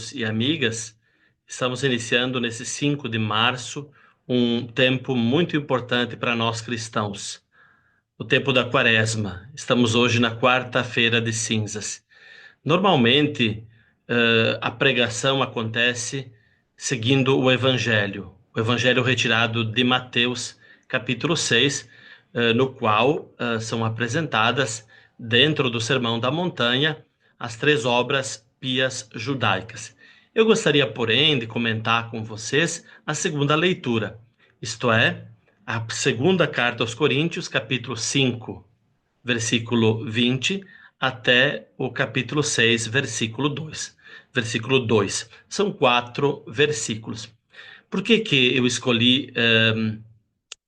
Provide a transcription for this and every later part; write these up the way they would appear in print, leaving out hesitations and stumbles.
amigos e amigas. Estamos iniciando nesse 5 de março um tempo muito importante para nós cristãos, o tempo da Quaresma. Estamos hoje na quarta-feira de cinzas. Normalmente, a pregação acontece seguindo o Evangelho retirado de Mateus, capítulo 6, no qual são apresentadas, dentro do Sermão da Montanha, as três obras pias judaicas. Eu gostaria, porém, de comentar com vocês a segunda leitura, isto é, a segunda carta aos Coríntios, capítulo 5, versículo 20, até o capítulo 6, versículo 2. Versículo 2. São 4 versículos. Por que eu escolhi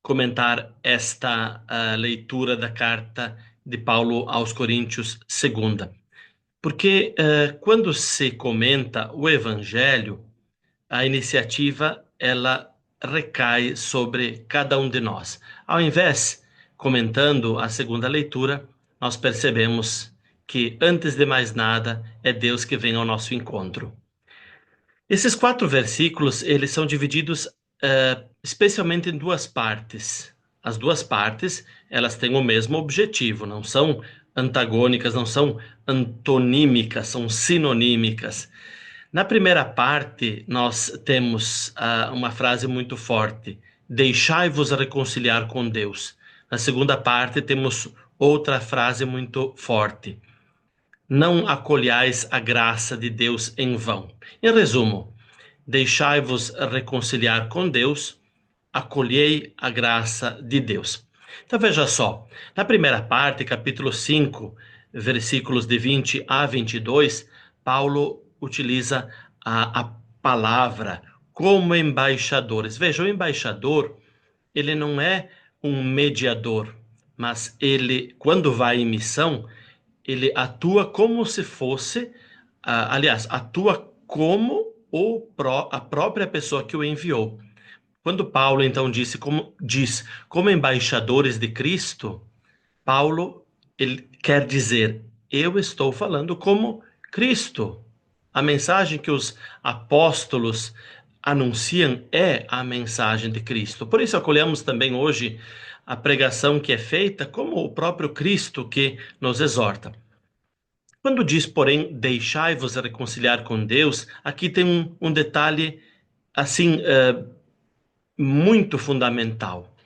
comentar esta leitura da carta de Paulo aos Coríntios segunda? Porque quando se comenta o Evangelho, a iniciativa ela recai sobre cada um de nós. Ao invés, comentando a segunda leitura, nós percebemos que, antes de mais nada, é Deus que vem ao nosso encontro. Esses 4 versículos, eles são divididos especialmente em duas partes. As duas partes, elas têm o mesmo objetivo, não são antagônicas, não são antonímicas, são sinonímicas. Na primeira parte, nós temos uma frase muito forte: deixai-vos reconciliar com Deus. Na segunda parte, temos outra frase muito forte: não acolhais a graça de Deus em vão. Em resumo, deixai-vos reconciliar com Deus, acolhei a graça de Deus. Então veja só, na primeira parte, capítulo 5, versículos de 20 a 22, Paulo utiliza a palavra como embaixadores. Veja, o embaixador, ele não é um mediador, mas ele, quando vai em missão, ele atua como se fosse, aliás, atua como a própria pessoa que o enviou. Quando Paulo, então, diz como embaixadores de Cristo, Paulo, ele quer dizer, eu estou falando como Cristo. A mensagem que os apóstolos anunciam é a mensagem de Cristo. Por isso acolhemos também hoje a pregação que é feita como o próprio Cristo que nos exorta. Quando diz, porém, deixai-vos reconciliar com Deus, aqui tem um detalhe assim muito fundamental.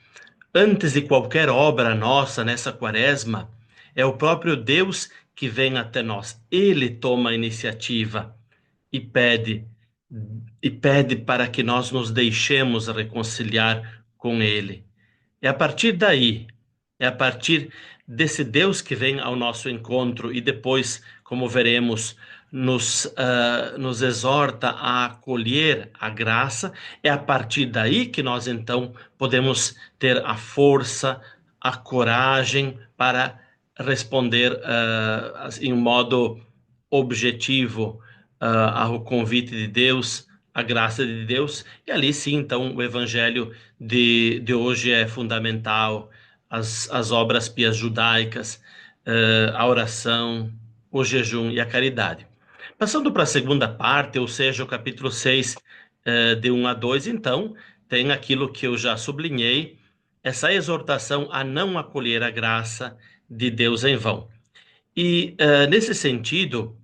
Antes de qualquer obra nossa nessa quaresma, é o próprio Deus que vem até nós. Ele toma a iniciativa e pede para que nós nos deixemos reconciliar com Ele. É a partir daí, é a partir desse Deus que vem ao nosso encontro e depois, como veremos, nos exorta a acolher a graça. É a partir daí que nós então podemos ter a força, a coragem para responder em modo objetivo ao convite de Deus, a graça de Deus. E ali sim, então, o evangelho de hoje é fundamental. As obras pias judaicas, a oração, o jejum e a caridade. Passando para a segunda parte, ou seja, o capítulo 6, de 1 a 2, então, tem aquilo que eu já sublinhei, essa exortação a não acolher a graça de Deus em vão. E, nesse sentido,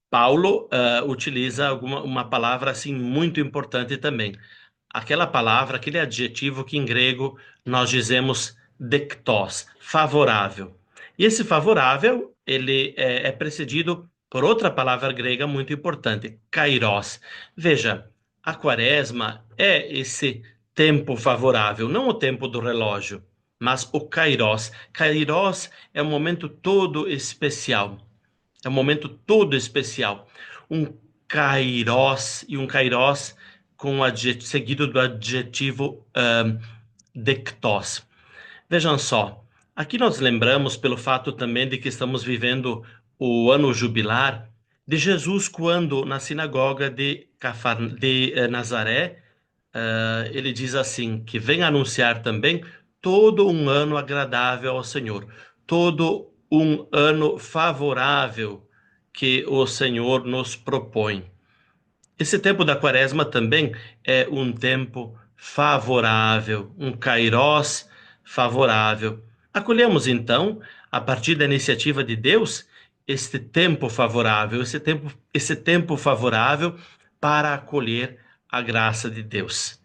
Paulo utiliza uma palavra assim muito importante também. Aquela palavra, aquele adjetivo que em grego nós dizemos dektos, favorável. E esse favorável, ele é precedido por outra palavra grega muito importante, kairos. Veja, a quaresma é esse tempo favorável, não o tempo do relógio, mas o kairos. Kairos é um momento todo especial. É um momento todo especial. Um kairos, e um kairos seguido do adjetivo dektos. Vejam só, aqui nós lembramos pelo fato também de que estamos vivendo o ano jubilar de Jesus, quando na sinagoga de Nazaré, ele diz assim, que vem anunciar também todo um ano agradável ao Senhor, todo um ano favorável que o Senhor nos propõe. Esse tempo da quaresma também é um tempo favorável, um kairós favorável. Acolhemos então, a partir da iniciativa de Deus, este tempo favorável, esse tempo favorável para acolher a graça de Deus.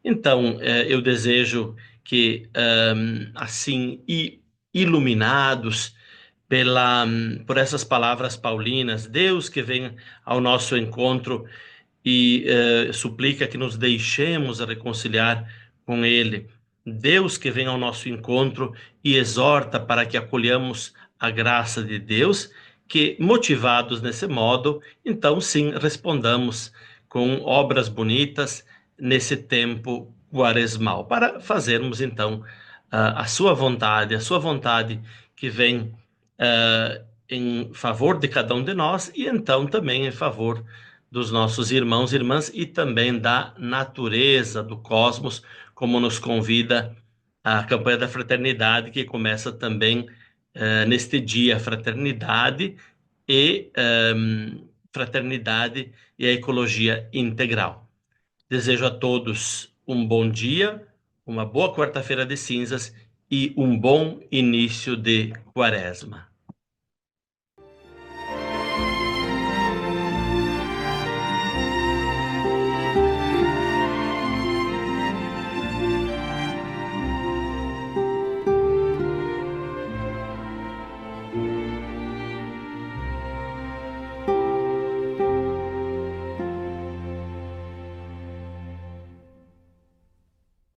Então, eu desejo que, assim, iluminados por essas palavras paulinas, Deus que vem ao nosso encontro e suplica que nos deixemos reconciliar com Ele. Deus que vem ao nosso encontro e exorta para que acolhamos a graça de Deus, que, motivados nesse modo, então sim respondamos com obras bonitas nesse tempo quaresmal, para fazermos então a sua vontade que vem em favor de cada um de nós e então também em favor dos nossos irmãos e irmãs e também da natureza do cosmos, como nos convida a campanha da fraternidade, que começa também neste dia, fraternidade e a ecologia integral. Desejo a todos um bom dia, uma boa quarta-feira de cinzas e um bom início de quaresma.